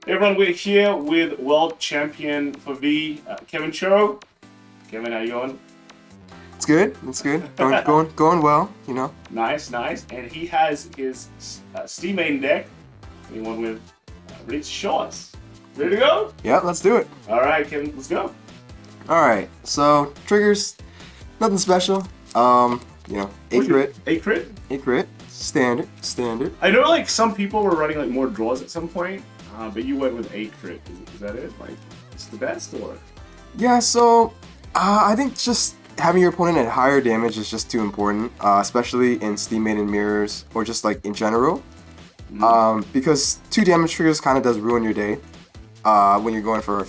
Everyone, we're here with World Champion for V, Kevin Cho. Kevin, how you going? It's good. It's good. Going well. You know. Nice. And he has his Steam main deck. Anyone with ready to show us? Ready to go? Yeah, let's do it. All right, Kevin, let's go. All right. So triggers, nothing special. You know, 8 crit. 8 crit? 8 crit. Standard. I know, like some people were running like more draws at some point, but you went with 8 crit. Is that it? Like, it's the best, or? Yeah. So, I think just having your opponent at higher damage is just too important, especially in Steam Maiden mirrors or just like in general. Because 2 damage triggers kind of does ruin your day when you're going for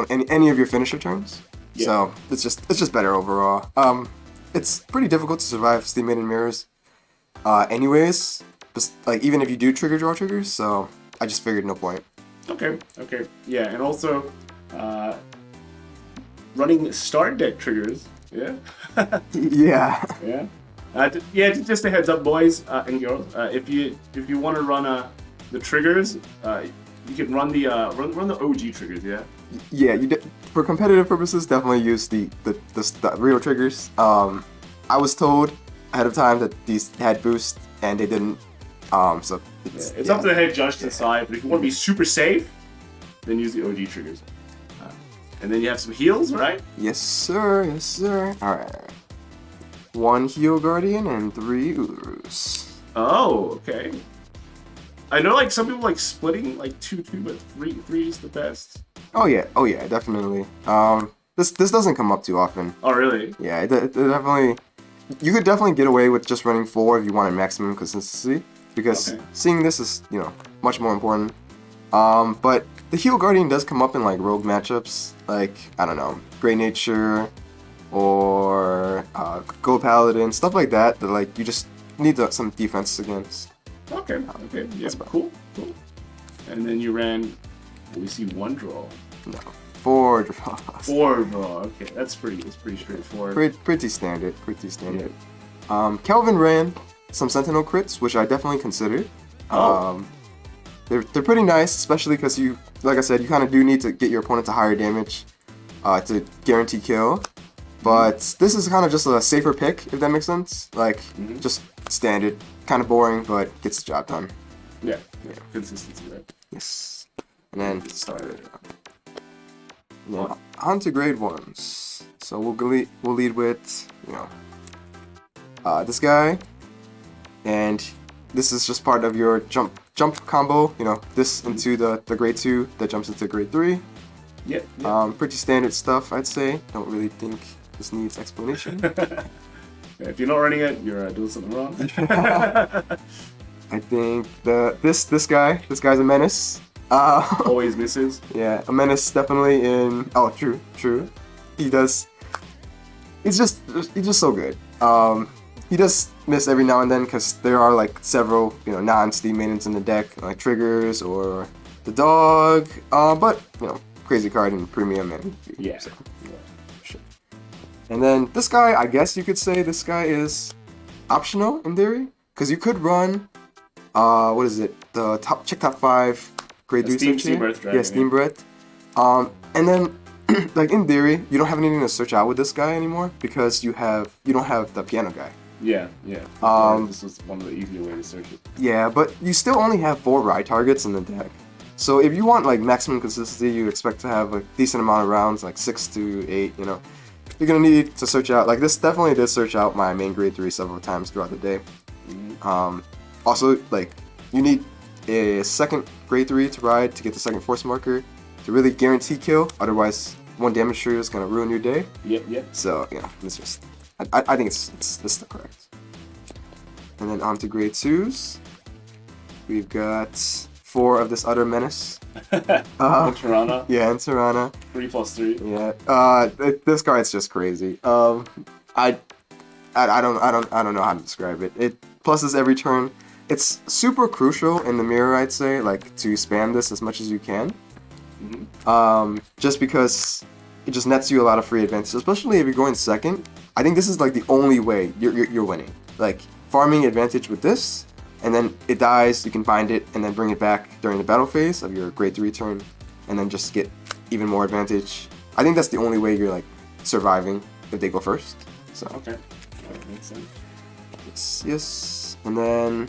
any of your finisher turns. Yeah. So it's just better overall. It's pretty difficult to survive Steam Maiden mirrors, anyways. Like even if you do trigger draw triggers, so I just figured no point. Okay. Yeah, and also running start deck triggers. Yeah. Yeah. Just a heads up, boys and girls. If you want to run the triggers, you can run the OG triggers. Yeah. Yeah. For competitive purposes, definitely use the real triggers. I was told ahead of time that these had boost and they didn't. So it's up to the head judge to decide. But if you want to be super safe, then use the OG triggers. And then you have some heals, right? Yes, sir. All right. 1 heal guardian and 3 Urus. Oh, okay. I know, like some people like splitting like 2-2, but 3 is the best. Oh yeah, definitely. This doesn't come up too often. Oh really? Yeah, it definitely. You could definitely get away with just running 4 if you wanted maximum consistency, because seeing this is much more important. But the heal guardian does come up in like rogue matchups, like I don't know, Great Nature, or Gold Paladin, stuff like that. That like you just need some defense against. Okay. Yeah, cool. And then you ran. We see 1 draw. No, 4 draws. 4 draw. Okay, that's pretty straightforward. Pretty standard. Yeah. Kelvin ran some Sentinel crits, which I definitely considered. They're pretty nice, especially because you, like I said, you kind of do need to get your opponent to higher damage to guarantee kill. But this is kind of just a safer pick, if that makes sense. Like, just standard, kind of boring, but gets the job done. Yeah. Consistency, right? Yes. And then started. Yeah. On to grade 1s. So we'll lead with this guy, and this is just part of your jump combo. This into the grade 2 that jumps into grade 3. Yeah. Pretty standard stuff, I'd say. Don't really think this needs explanation. If you're not running it, you're doing something wrong. I think this guy's a menace. Always misses. Yeah, a menace definitely in. Oh, true. He does. He's just so good. He does miss every now and then because there are like several non-Steam maidens in the deck, like triggers or the dog. But crazy card in premium and yeah. So, sure. And then this guy, I guess you could say this guy is optional in theory, because you could run what is it? The top 5 grade 3 Steam Breath Dragon. Yeah, Steam Breath. And then like in theory, you don't have anything to search out with this guy anymore because you don't have the piano guy. Yeah. This was one of the easier ways to search it. Yeah, but you still only have 4 ride targets in the deck. So if you want like maximum consistency, you expect to have a decent amount of rounds, like 6 to 8. You're gonna need to search out. Like this definitely did search out my main grade 3 several times throughout the day. Also, like you need a second grade 3 to ride to get the second force marker to really guarantee kill. Otherwise, 1 damage trigger is gonna ruin your day. Yep. So it's just. I think this is the correct. And then on to grade 2s. We've got 4 of this other menace. Tirana. Yeah, and Tirana. 3+3. Yeah. This card's just crazy. I don't know how to describe it. It pluses every turn. It's super crucial in the mirror, I'd say, like to spam this as much as you can. Just because it just nets you a lot of free advantage, especially if you're going second. I think this is like the only way you're winning. Like farming advantage with this and then it dies, you can bind it and then bring it back during the battle phase of your grade 3 turn, and then just get even more advantage. I think that's the only way you're like surviving if they go first. So Okay, that makes sense. yes. And then,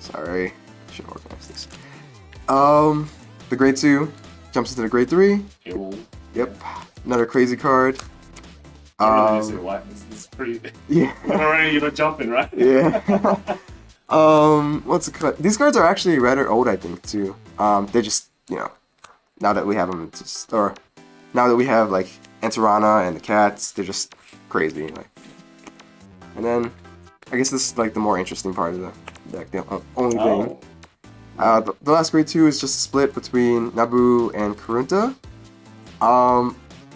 sorry, should organize this. The grade 2 jumps into the grade 3. Ew. Yep, another crazy card. I really say what? This is pretty. Yeah. Already, jumping, right? Yeah. What's it called? These cards are actually rather old, I think, too. They just, now that we have them, or now that we have like Antarana and the cats, they're just crazy. Like, and then I guess this is like the more interesting part of the deck. The only thing. The last grade 2 is just a split between Nabu and Karunta.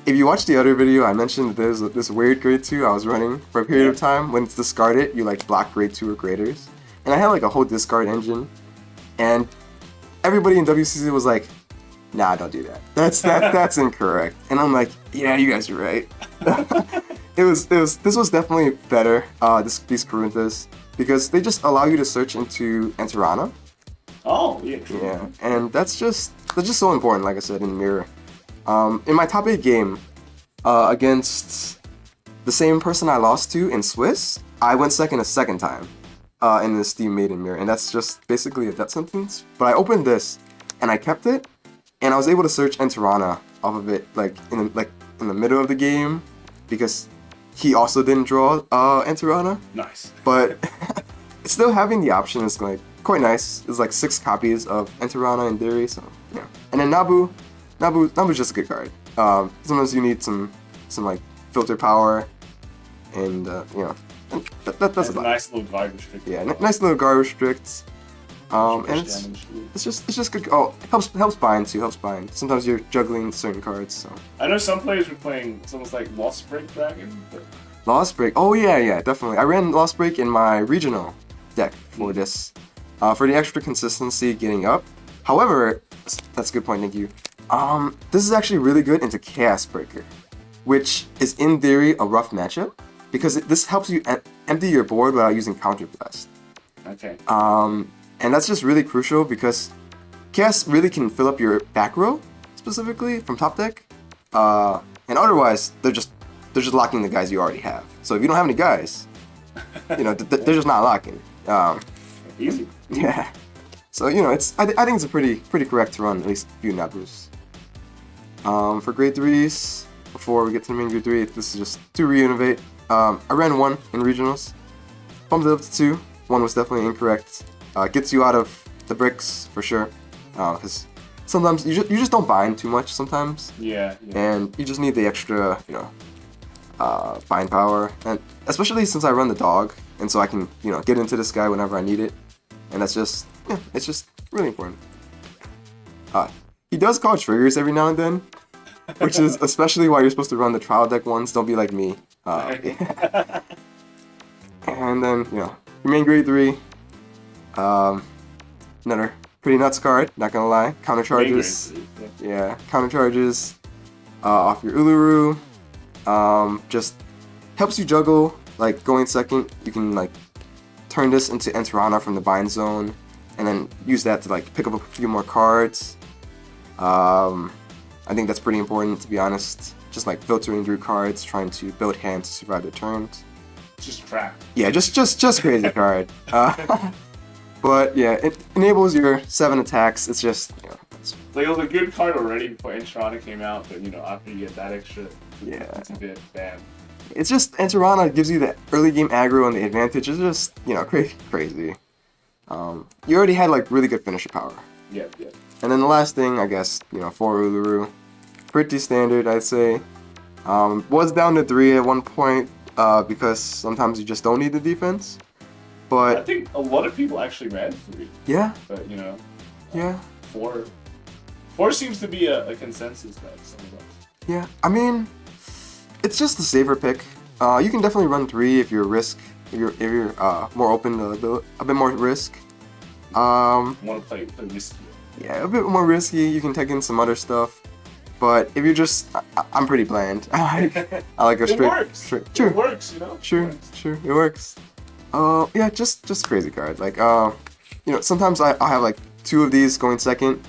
If you watch the other video, I mentioned that there's this weird grade 2 I was running for a period of time. When it's discarded, you like block grade 2 or graders. And I had like a whole discard engine. And everybody in WCC was like, nah, don't do that. That's incorrect. And I'm like, yeah, you guys are right. This was definitely better, these Karuntas, because they just allow you to search into Antarana. Oh, yeah. Yeah, and that's just so important, like I said, in Mirror. In my top 8 game, against the same person I lost to in Swiss, I went second a second time in the Steam Maiden Mirror, and that's just basically a death sentence. But I opened this, and I kept it, and I was able to search Antarana off of it, in the middle of the game, because he also didn't draw Antarana. Nice. But still having the option is like quite nice. There's like 6 copies of Antarana in theory, so yeah. And then Nabu's just a good card. Sometimes you need some like filter power, and that's a about nice little guard restrict. it. Yeah, nice little guard restrict. And it's just good. Oh, helps bind too. Helps bind. Sometimes you're juggling certain cards. So I know some players were playing almost like Lost Break Dragon. But... Lost Break. Oh yeah, definitely. I ran Lost Break in my regional deck for this, for the extra consistency getting up. However, that's a good point. Thank you. This is actually really good into Chaos Breaker, which is in theory a rough matchup because this helps you empty your board without using Counter Blast. Okay. And that's just really crucial because Chaos really can fill up your back row specifically from top deck, and otherwise they're just locking the guys you already have. So if you don't have any guys, they're just not locking. Easy. Yeah. So I think it's a pretty correct to run at least a few Nabus. For grade 3s, before we get to the main grade 3, this is just to re-innovate. I ran 1 in regionals, bumped it up to 2. 1 was definitely incorrect. Gets you out of the bricks for sure, because sometimes you just don't bind too much sometimes. Yeah. And you just need the extra bind power, and especially since I run the dog, and so I can get into this guy whenever I need it, and it's just really important. He does call triggers every now and then, which is especially why you're supposed to run the trial deck ones. Don't be like me. And then your main grade 3. Another pretty nuts card, not gonna lie. Counter charges. Yeah, counter charges off your Uluru. Just helps you juggle, like going second. You can like turn this into Antarana from the bind zone, and then use that to like pick up a few more cards. I think that's pretty important, to be honest. Just like filtering through cards, trying to build hands to survive the turns. Just trap. Yeah, just crazy card. But yeah, it enables your 7 attacks. It's just it's like it was a good card already before Antarana came out, but after you get that extra, it's a bit bad. It's just Antarana gives you the early game aggro and the advantage. It's just crazy. You already had like really good finisher power. Yeah. And then the last thing, I guess, for Uluru, pretty standard, I'd say. Was down to 3 at one point because sometimes you just don't need the defense. But I think a lot of people actually ran 3. Yeah. But Yeah. 4 seems to be a consensus that some of us. Yeah. I mean, it's just the safer pick. You can definitely run 3 if you're if you're more open to a bit more risk. Want to play risky. Yeah, a bit more risky. You can take in some other stuff. But if you're just, I'm pretty bland. I like a straight. It works. Sure. It works, Sure. It works. Yeah, just crazy card. Like, sometimes I have like 2 of these going second,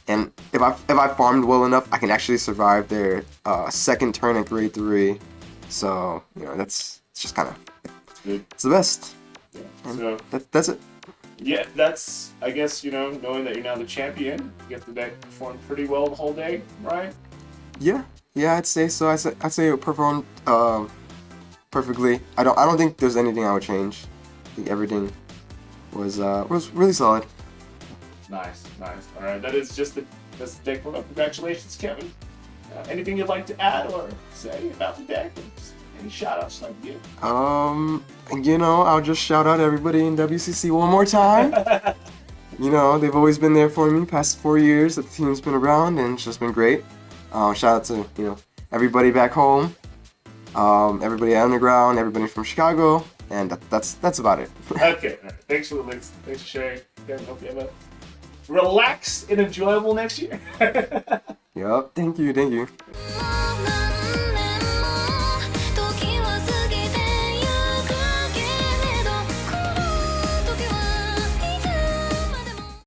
and if I farmed well enough, I can actually survive their second turn at grade 3. So it's just kind of it's the best. Yeah. And So that's it. yeah, that's I guess knowing that you're now the champion, you get the deck performed pretty well the whole day, right? Yeah, I'd say so. I'd say it performed perfectly. I don't think there's anything I would change. I think everything was really solid. Nice. All right, that's the deck promo. Congratulations, Kevin. Anything you'd like to add or say about the deck? Any shout-outs like you? I'll just shout out everybody in WCC one more time. They've always been there for me past 4 years that the team's been around, and it's just been great. Shout out to everybody back home, everybody at Underground, everybody from Chicago, and that's about it. Okay, all right. Thanks for the links. Thanks for sharing. Kevin, hope you have a relaxed and enjoyable next year. Yep. Thank you.